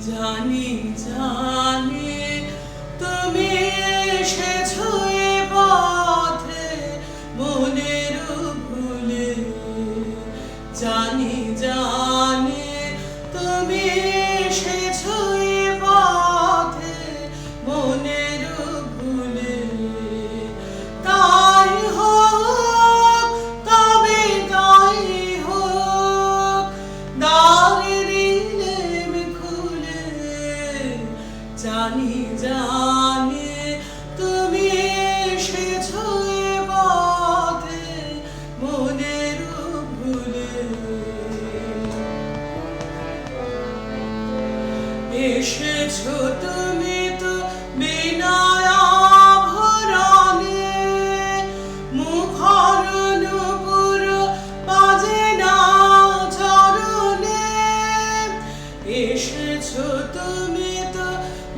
জানি জানি তুমি এসেছো এ পথে মনের ভুলে, জানি জানি তুমি এসেছো এ পথে মনের ভুলে। তাই হোক তবে তাই হোক দ্বার দিলেম খুলে, জানি জানি তুমি এসেছো এ পথে মনের ভুলে। এসেছো তুমি তো বিনয় আভরণে, মুখর নূপুর বাজে না চরণে। এসেছো তুমি তো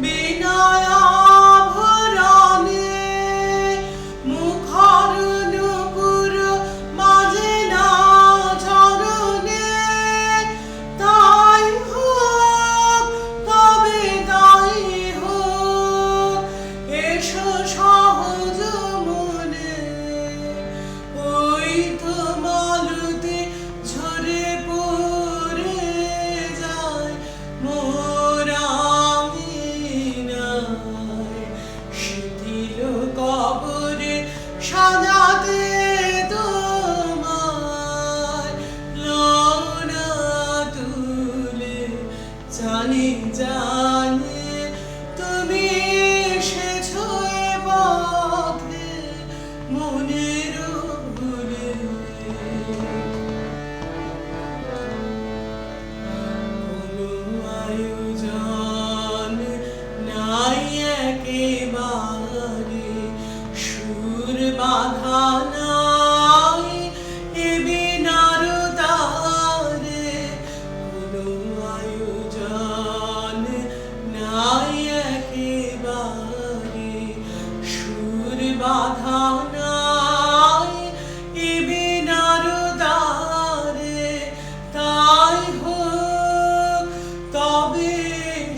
বিনয় আভরণে, মুখর নূপুর বাজে না চরণে। তাই হোক তবে তাই হোক এসো সহজ মনে, ওই তো মালতী ঝরে পড়ে যায় মোর আঙিনায়। শিথিল কবরে সাজাতে তোমায় লওনা তুলে, জানি জানি তুমি এসেছো এ পথে মনের ভুলে। কোনো আয়োজন নাই একেবারে, সুর বাঁধা নাই এ বীণার তারে। কোনো আয়োজন নাই একেবারে, সুর বাঁধা নাই এ বীণার তারে। তাই হোক তবে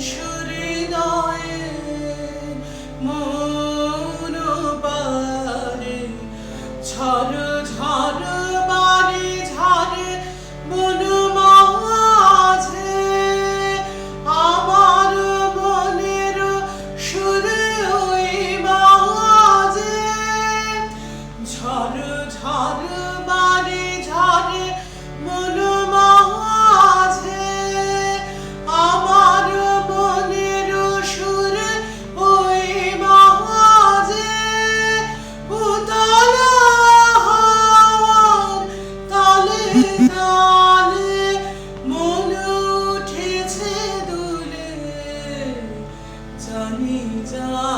হৃদয়ে মন পারে, ঝড় ঝড় বারে ঝরে মন মাঝে। আমার মনের সুরে ওই বাজে, ঝড় ঝড় বারে ঝরে মন মাঝে। আমার মনের সুরে ওই বাজে, উতল হাওয়ার তালে তালে মন উঠেছে দুলে, জানি জানি